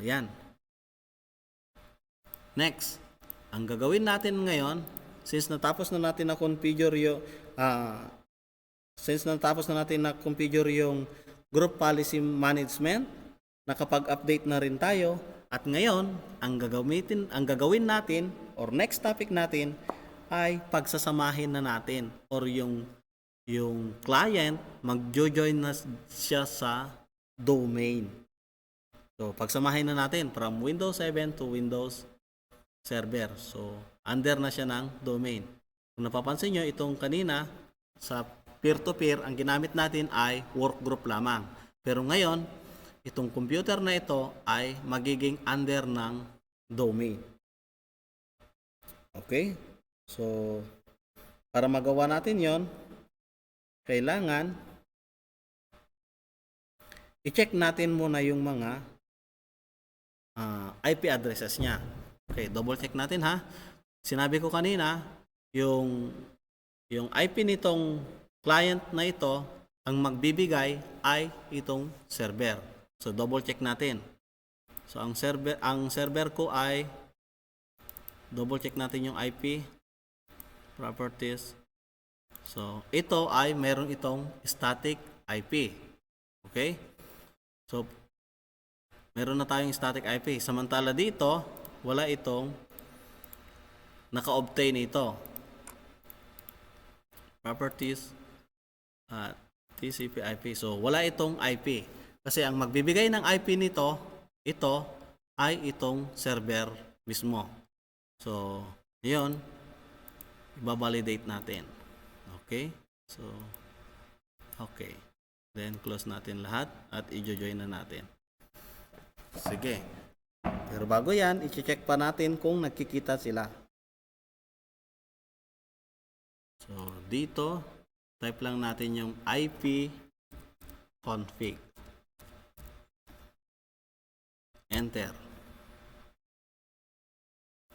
Ayan. Next, ang gagawin natin ngayon, since natapos na natin na configure yung group policy management, nakapag-update na rin tayo, at ngayon, ang gagawin natin or next topic natin ay pagsasamahin na natin or yung client magjo-join na siya sa domain. So, pagsamahin na natin from Windows 7 to Windows Server. So, under na siya ng domain. Kung napapansin nyo, itong kanina sa peer-to-peer, ang ginamit natin ay workgroup lamang. Pero ngayon, itong computer na ito ay magiging under ng domain. Okay? So, para magawa natin yon, kailangan i-check natin muna yung mga IP addresses niya. Okay, double check natin ha. Sinabi ko kanina, yung IP nitong client na ito, ang magbibigay ay itong server. So double check natin. So ang server ko ay double check natin yung IP properties. So ito ay meron itong static IP. Okay? So meron na tayong static IP. Samantala dito, wala itong naka-obtain ito. Properties TCP IP. So wala itong IP. Kasi ang magbibigay ng IP nito, ito ay itong server mismo. So, yun, i-validate natin. Okay? So, okay. Then, close natin lahat at i-join na natin. Sige. Pero bago yan, i-check pa natin kung nagkikita sila. So, dito, type lang natin yung IP config. Enter.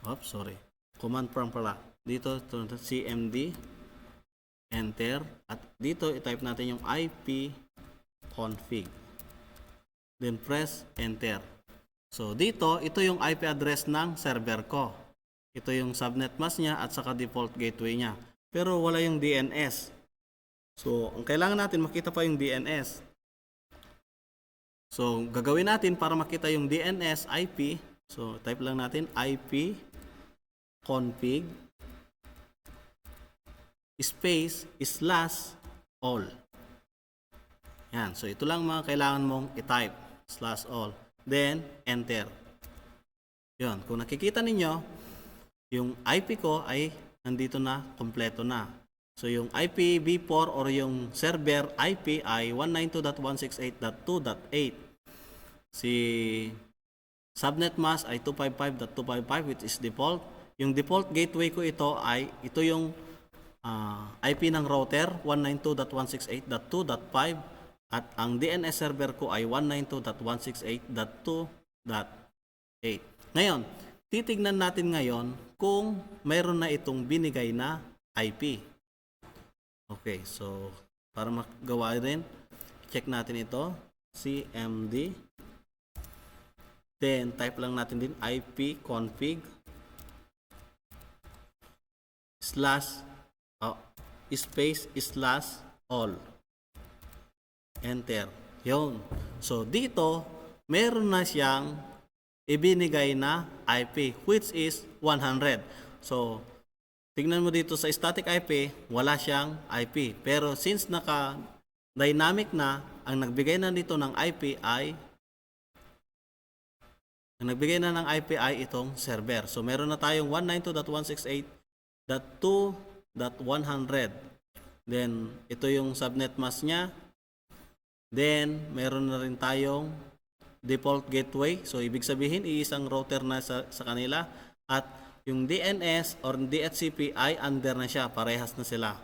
Oops, sorry. Command prompt pala. Dito, CMD. Enter. At dito, i-type natin yung IP config. Then press enter. So, dito, ito yung IP address ng server ko. Ito yung subnet mask niya at saka default gateway niya. Pero wala yung DNS. So, ang kailangan natin makita pa yung DNS. So, gagawin natin para makita yung DNS IP. So, type lang natin IP config space /all. Yan. So, ito lang mga kailangan mong i-type. /all. Then, enter. Yun. Kung nakikita ninyo, yung IP ko ay nandito na, kompleto na. So, yung IPv4 or yung server IP ay 192.168.2.8. Si subnet mask ay 255.255 which is default. Yung default gateway ko ito ay ito yung IP ng router 192.168.2.5 at ang DNS server ko ay 192.168.2.8. Ngayon, titignan natin ngayon kung mayroon na itong binigay na IP. Okay, so para magawa rin, check natin ito, CMD. Then, type lang natin din IP config space /all. Enter. Yun. So, dito, meron na siyang ibinigay na IP, which is 100. So, tingnan mo dito sa static IP, wala siyang IP. Pero, since naka-dynamic na, ang nagbigay na dito ng IP ay itong server. So, meron na tayong 192.168.2.100. Then, ito yung subnet mask niya. Then, meron na rin tayong default gateway. So, ibig sabihin, iisang router na sa kanila. At yung DNS or DHCP ay under na siya. Parehas na sila.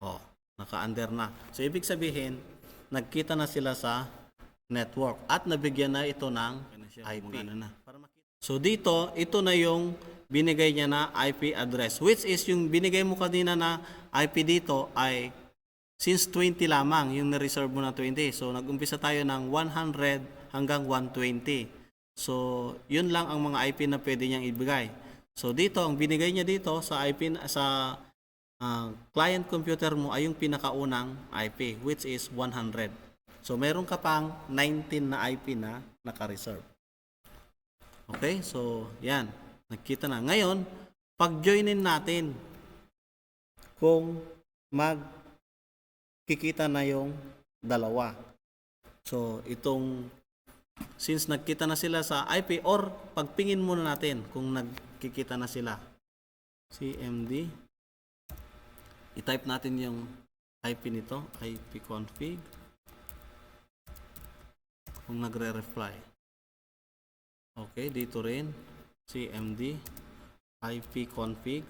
O, naka-under na. So, ibig sabihin, nagkita na sila sa network. At nabigyan na ito ng IP. So dito, ito na yung binigay niya na IP address. Which is yung binigay mo kanina na IP dito ay since 20 lamang yung na-reserve mo na 20. So nag-umpisa tayo ng 100 hanggang 120. So, yun lang ang mga IP na pwede niyang ibigay. So, dito, ang binigay niya dito sa IP, sa client computer mo ay yung pinakaunang IP, which is 100. So, meron ka pang 19 na IP na naka-reserve. Okay, so, yan. Nakita na. Ngayon, pag-joinin natin kung magkikita na yung dalawa. So, since nagkita na sila sa IP, or pagpingin muna natin kung nagkikita na sila. CMD. I-type natin yung IP nito, ipconfig. Kung nagre-reply. Okay, dito rin. CMD. ipconfig.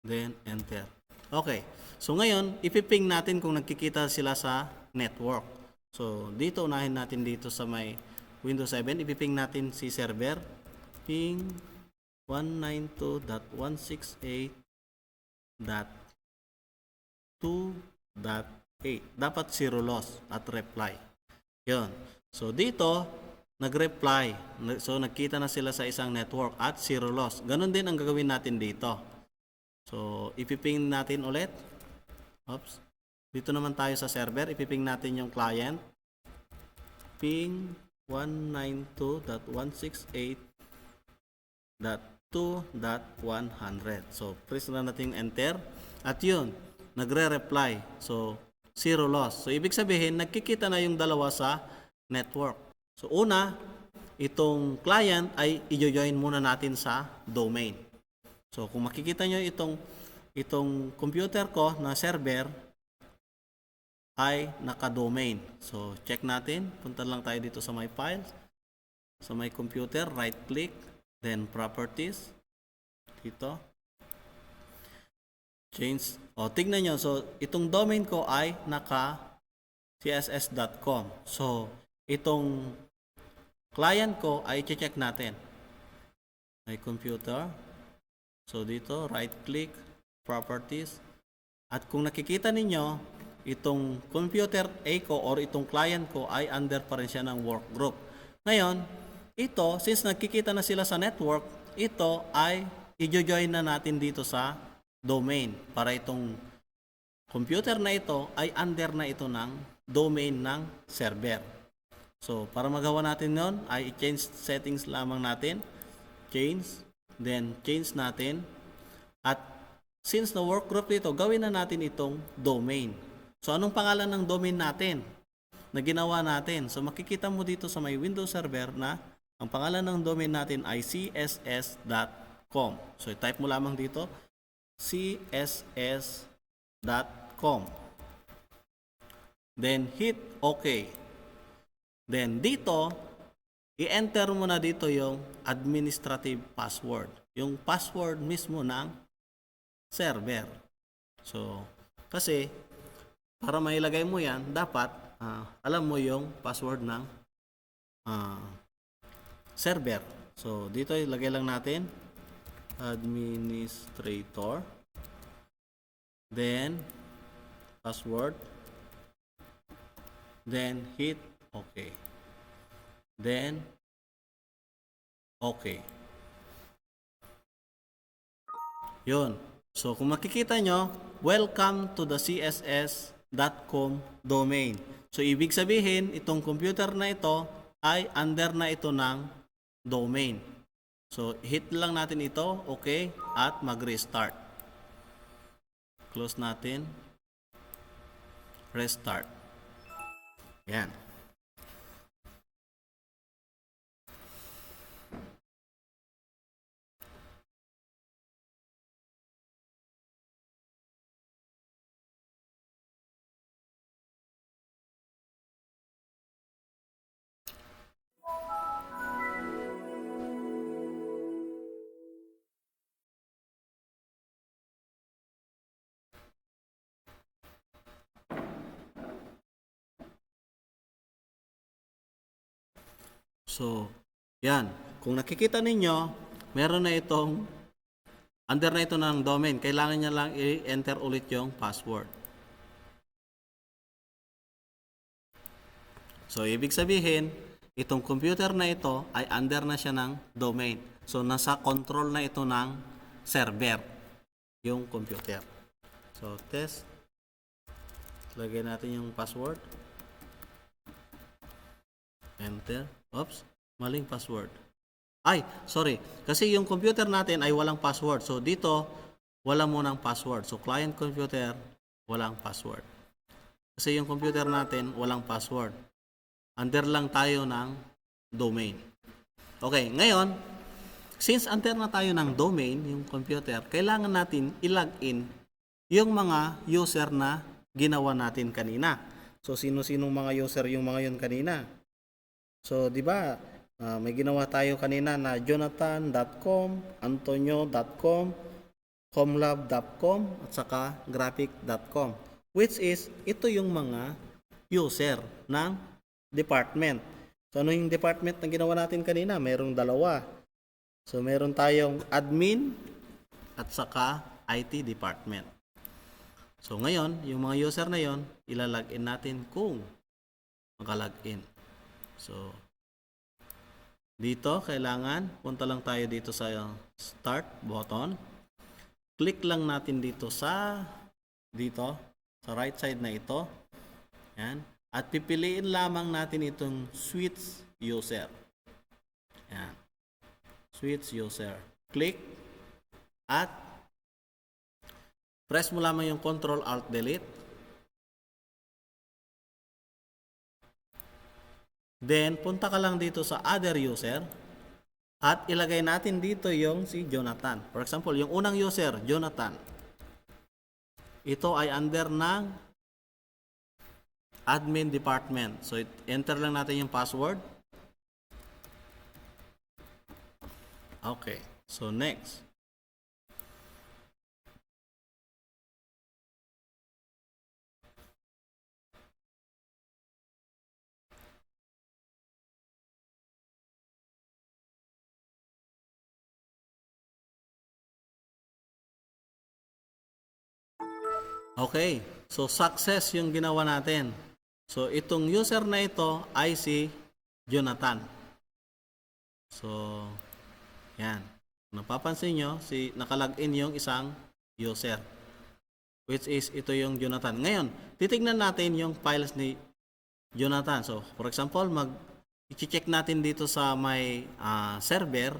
Then, enter. Okay. So, ngayon, ipiping natin kung nagkikita sila sa network. So, dito, unahin natin dito sa may Windows 7. Ipiping natin si server. Ping 192.168.2.8. Dapat zero loss at reply. Yun. So, dito, nag-reply. So, nagkita na sila sa isang network at zero loss. Ganon din ang gagawin natin dito. So, ipiping natin ulit. Oops. Dito naman tayo sa server. Ipiping natin yung client. Ping 192.168.2.100. So, press na natin enter. At yun, nagre-reply. So, zero loss. So, ibig sabihin, nagkikita na yung dalawa sa network. So, una, itong client ay i-join muna natin sa domain. So, kung makikita nyo itong computer ko na server ay naka-domain. So, check natin. Punta lang tayo dito sa my files. Sa my computer, right click, then properties. Dito. Change. O, tignan nyo. So, itong domain ko ay naka css.com. So, itong client ko ay check natin. My computer. So, dito, right click, properties. At kung nakikita ninyo, itong computer A ko or itong client ko ay under pa rin siya ng work group. Ngayon, ito, since nagkikita na sila sa network, ito ay i-join na natin dito sa domain para itong computer na ito ay under na ito ng domain ng server. So, para magawa natin yon ay i-change settings lamang natin. Change, then change natin. At since na work group dito, gawin na natin itong domain. So, anong pangalan ng domain natin na ginawa natin? So, makikita mo dito sa may Windows Server na ang pangalan ng domain natin ay css.com. So, i-type mo lamang dito, css.com. Then, hit OK. Then, dito, i-enter mo na dito yung administrative password. Yung password mismo ng server. So, kasi, para mailagay mo yan, dapat alam mo yung password ng server. So, dito ilagay lang natin administrator, then password, then hit OK, then OK. Yun. So, kung makikita nyo, welcome to the css.com domain. So, ibig sabihin, itong computer na ito ay under na ito ng domain. So, hit lang natin ito, okay, at mag-restart. Close natin. Restart. Yan. So, yan. Kung nakikita ninyo, meron na itong, under na ito ng domain. Kailangan niya lang i-enter ulit yung password. So, ibig sabihin, itong computer na ito ay under na siya ng domain. So, nasa control na ito ng server, yung computer. So, test. Lagay natin yung password. Enter. Oops, maling password. Ay, sorry. Kasi yung computer natin ay walang password. So, dito, wala munang password. So, client computer, walang password. Kasi yung computer natin, walang password. Under lang tayo ng domain. Okay, ngayon, since under na tayo ng domain, yung computer, kailangan natin i-login yung mga user na ginawa natin kanina. So, sino-sinong mga user yung mga yun kanina? So, di ba, may ginawa tayo kanina na jonathan.com, antonio.com, homelab.com, at saka graphic.com. Which is, ito yung mga user ng department. So, ano yung department na ginawa natin kanina? Merong dalawa. So, meron tayong admin at saka IT department. So, ngayon, yung mga user na yon, ilalagin natin kung makalagin. So, dito, kailangan, punta lang tayo dito sa start button. Click lang natin dito sa right side na ito. Yan. At pipiliin lamang natin itong switch user. Yan. Switch user. Click at press mo lamang yung Control Alt Delete. Then punta ka lang dito sa other user at ilagay natin dito yung si Jonathan. For example, yung unang user, Jonathan. Ito ay under ng admin department. So, enter lang natin yung password. Okay. So, next. Okay. So, success yung ginawa natin. So, itong user na ito ay si Jonathan. So, yan. Napapansin nyo, nakalagin yung isang user. Which is, ito yung Jonathan. Ngayon, titignan natin yung files ni Jonathan. So, for example, i-check natin dito sa may server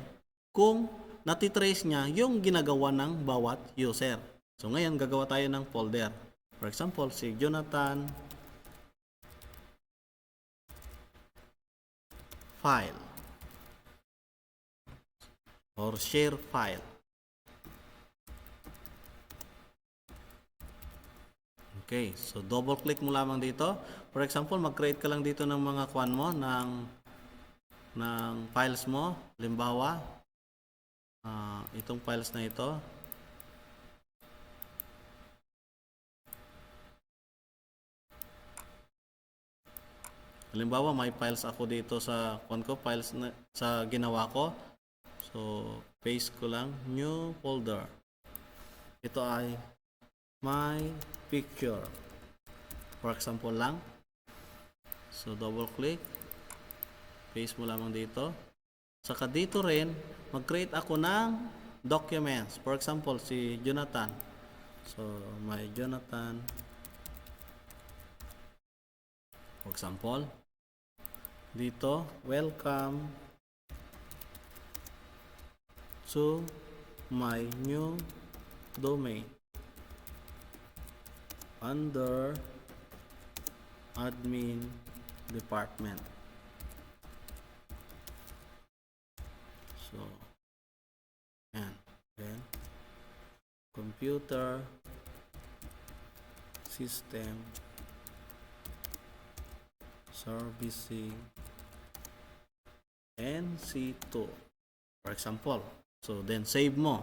kung natitrace niya yung ginagawa ng bawat user. So, ngayon, gagawa tayo ng folder. For example, si Jonathan file or share file. Okay, so double click mo lamang dito. For example, mag-create ka lang dito ng mga kwan mo ng files mo. Halimbawa, itong files na ito. Halimbawa, may files ako dito sa files na, sa ginawa ko. So, paste ko lang, new folder. Ito ay my picture. For example lang. So, double click. Paste mo lamang dito. Saka dito rin, mag-create ako ng documents. For example, si Jonathan. So, my Jonathan. For example, dito, welcome to my new domain under admin department. So, yan. Then, computer system servicing NC2, for example. So, then save mo.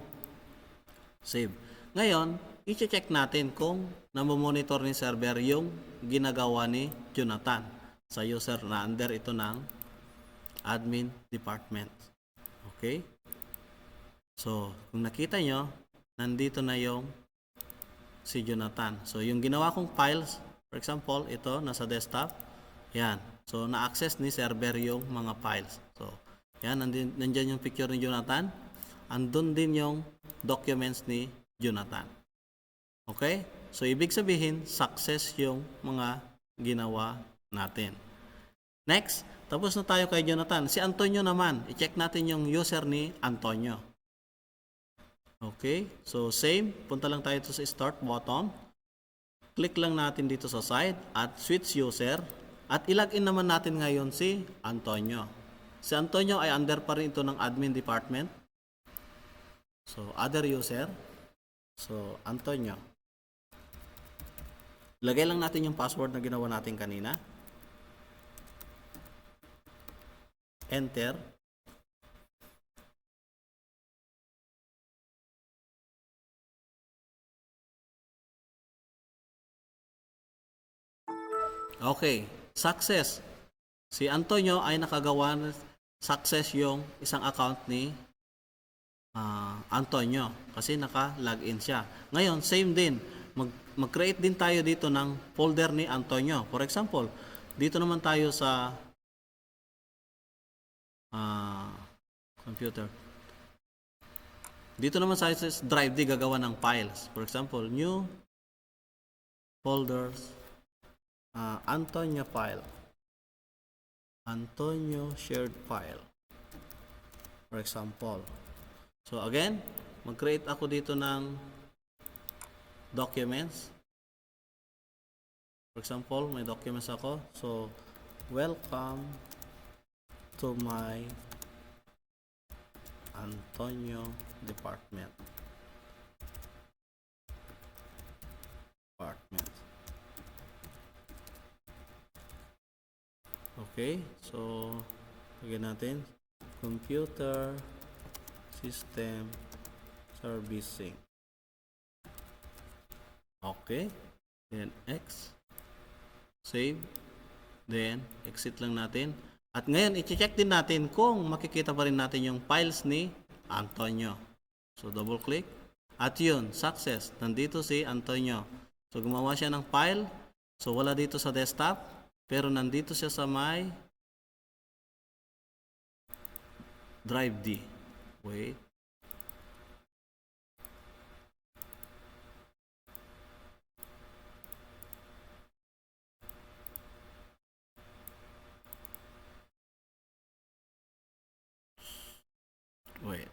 Save. Ngayon, i-check natin kung namomonitor ni server yung ginagawa ni Jonathan sa user na under ito ng admin department. Okay? So, kung nakita nyo, nandito na yung si Jonathan. So, yung ginawa kong files, for example, ito, nasa desktop. Yan. So, na-access ni server yung mga files. So, yan, nandyan yung picture ni Jonathan. Andun din yung documents ni Jonathan. Okay? So, ibig sabihin, success yung mga ginawa natin. Next, tapos na tayo kay Jonathan. Si Antonio naman, i-check natin yung user ni Antonio. Okay? So, same. Punta lang tayo sa start button. Click lang natin dito sa side at switch user. At ilagin naman natin ngayon si Antonio. Si Antonio ay under pa rin ito ng admin department. So, other user. So, Antonio. Lagay lang natin yung password na ginawa natin kanina. Enter. Okay. Success. Si Antonio ay nakagawa ng success yung isang account ni Antonio kasi naka-login siya. Ngayon, same din. Mag-create din tayo dito ng folder ni Antonio. For example, dito naman tayo sa computer. Dito naman sa drive D gagawa ng files. For example, new folders, Antonio file, Antonio shared file. For example. So again, mag-create ako dito ng documents. For example, may documents ako. So, welcome to my Antonio department. Okay, so lagyan natin computer system servicing. Okay, then X, save, then exit lang natin. At ngayon, i-check din natin kung makikita pa rin natin yung files ni Antonio. So, double click. At yun, success. Nandito si Antonio. So, gumawa siya ng file. So, wala dito sa desktop. Pero nandito siya sa my drive D. Wait. Wait.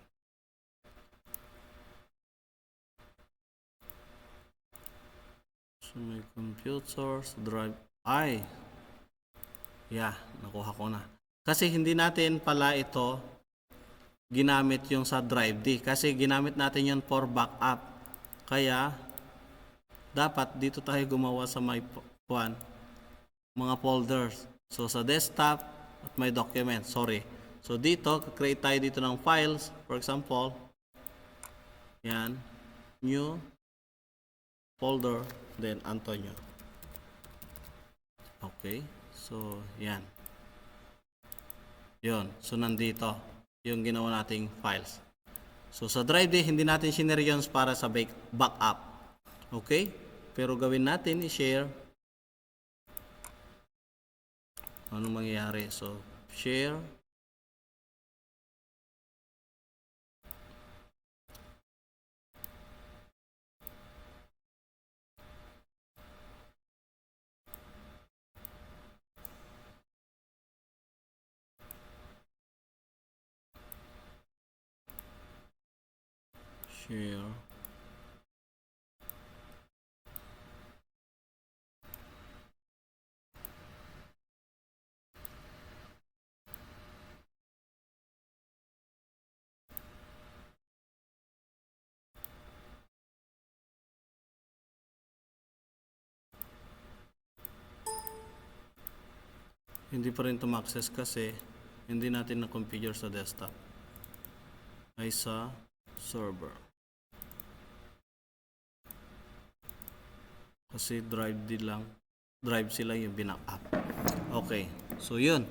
So, my computers drive. Ay! Yeah, nakuha ko na. Kasi hindi natin pala ito ginamit yung sa drive D. Kasi ginamit natin yun for backup. Kaya, dapat dito tayo gumawa sa my mga folders. So, sa desktop at my document. Sorry. So, dito, create tayo dito ng files. For example, yan. New folder, then Antonio. Okay. So, yan. Yun. So, nandito yung ginawa nating files. So, sa drive D, hindi natin sinare yun para sa backup. Okay? Pero gawin natin, i-share. Anong mangyayari? So, share. Share. Hindi pa rin tum-access kasi hindi natin na-configure sa desktop. Ay sa server. Kasi drive D lang. Drive sila yung binack-up. Okay. So, yun.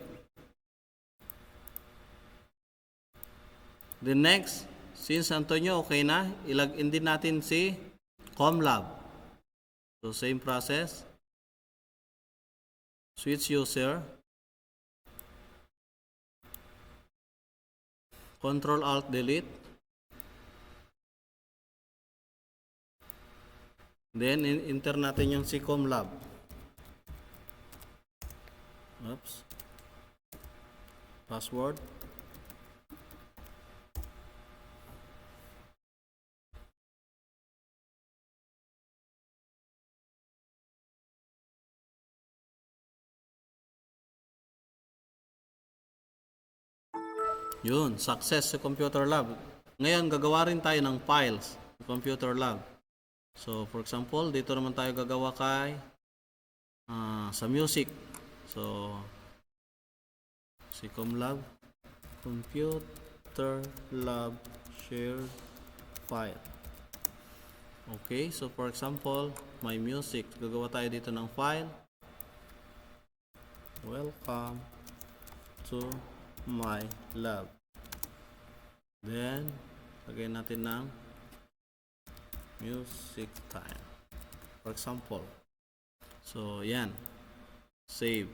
The next, since Antonio okay na, ilagin din natin si ComLab. So, same process. Switch user. Control Alt Delete. Then enter natin yung Seacom Lab. Oops. Password. Yun, success sa Computer Lab. Ngayon, gagawa rin tayo ng files sa Computer Lab. So, for example, dito naman tayo gagawa kay sa music. So, Seacom Lab, Computer Lab shared file. Okay, so for example, my music. Gagawa tayo dito ng file. Welcome to my lab. Then, lagay natin ng music time. For example. So, yan. Save.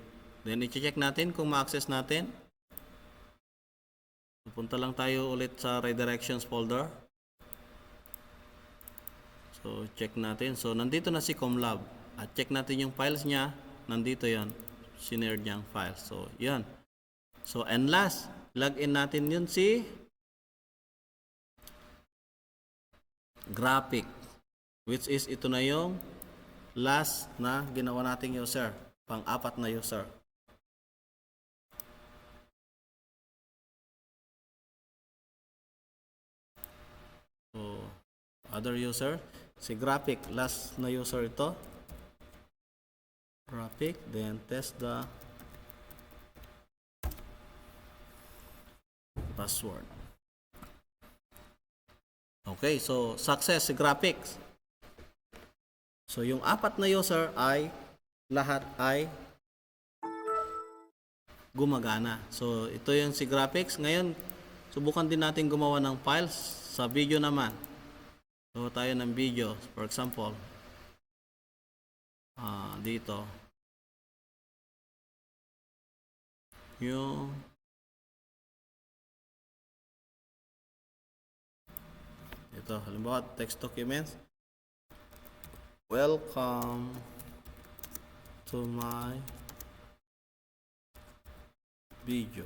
Then, i-check natin kung ma-access natin. Pupunta lang tayo ulit sa redirections folder. So, check natin. So, nandito na si Comlab. At check natin yung files niya. Nandito yan. Sinare niyang files. So, yan. So, and last, login natin yun si graphic, which is ito na yung last na ginawa nating user, pang-apat na user. So, other user, si graphic, last na user ito. Graphic, then test the password. Okay, so success si graphics. So yung apat na user ay lahat ay gumagana. So ito yung si graphics. Ngayon, subukan din natin gumawa ng files sa video naman. So tayo ng video, for example, dito yung ito, halimbawa text documents. Welcome to my video.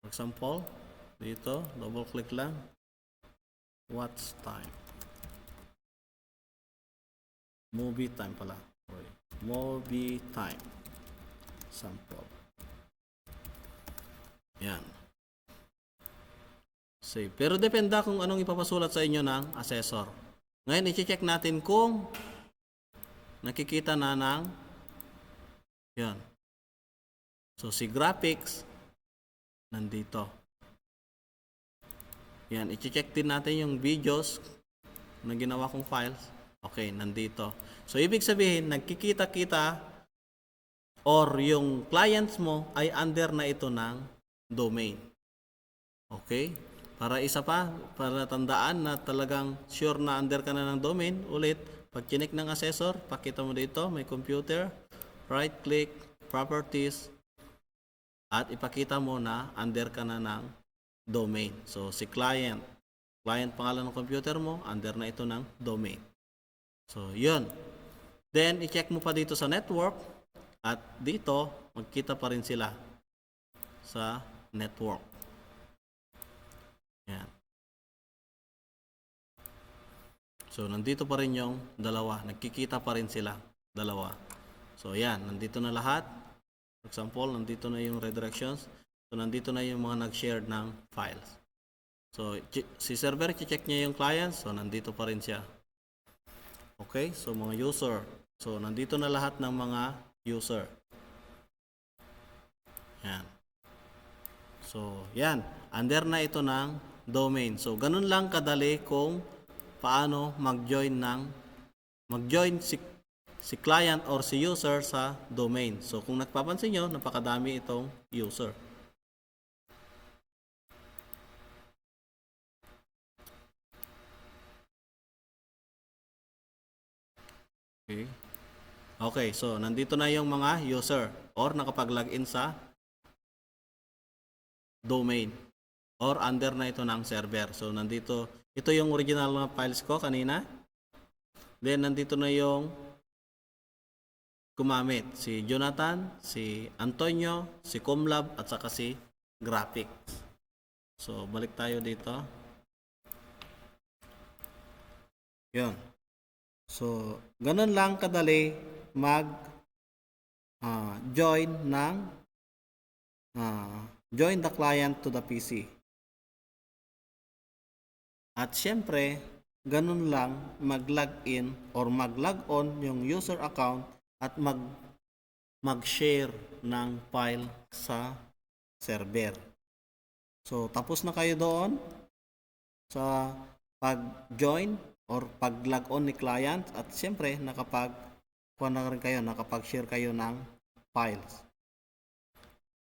For example, dito, double click lang. What's time? Movie time pala. Sorry. Movie time. Sample. Yan. Save. Pero dependa kung anong ipapasulat sa inyo ng assessor. Ngayon, i-check natin kung nakikita na ng yan. So, si graphics nandito. Yan. I-check din natin yung videos na ginawa kong files. Okay, nandito. So, ibig sabihin, nagkikita-kita or yung clients mo ay under na ito ng domain. Okay? Para isa pa, para tandaan na talagang sure na under ka na ng domain, ulit, pag chinik ng assessor, pakita mo dito, may computer, right click, properties, at ipakita mo na under ka na ng domain. So, si client pangalan ng computer mo, under na ito ng domain. So, yun. Then, i-check mo pa dito sa network, at dito, magkita pa rin sila sa network. Yan. So, nandito pa rin yung dalawa. Nagkikita pa rin sila. Dalawa. So, yan. Nandito na lahat. For example, nandito na yung redirections. So, nandito na yung mga nag-share ng files. So, si server, check niya yung clients. So, nandito pa rin siya. Okay? So, mga user. So, nandito na lahat ng mga user. Yan. So, yan. Under na ito ng domain. So, ganun lang kadali kung paano mag-join si client or si user sa domain. So, kung nagpapansin nyo, napakadami itong user. Okay. Okay, so nandito na yung mga user or nakapag-login sa domain. or under na ito ng server. So nandito, ito yung original na files ko kanina. Then nandito na yung gumamit, si Jonathan, si Antonio, si Comlab at saka si Graphics. So balik tayo dito. Yun. So ganun lang kadali mag join ng join the client to the PC. At syempre, ganun lang mag-login or mag-log-on yung user account at mag-share ng file sa server. So tapos na kayo doon sa pag-join or pag-log-on ni client at syempre nakapag-share kayo ng files.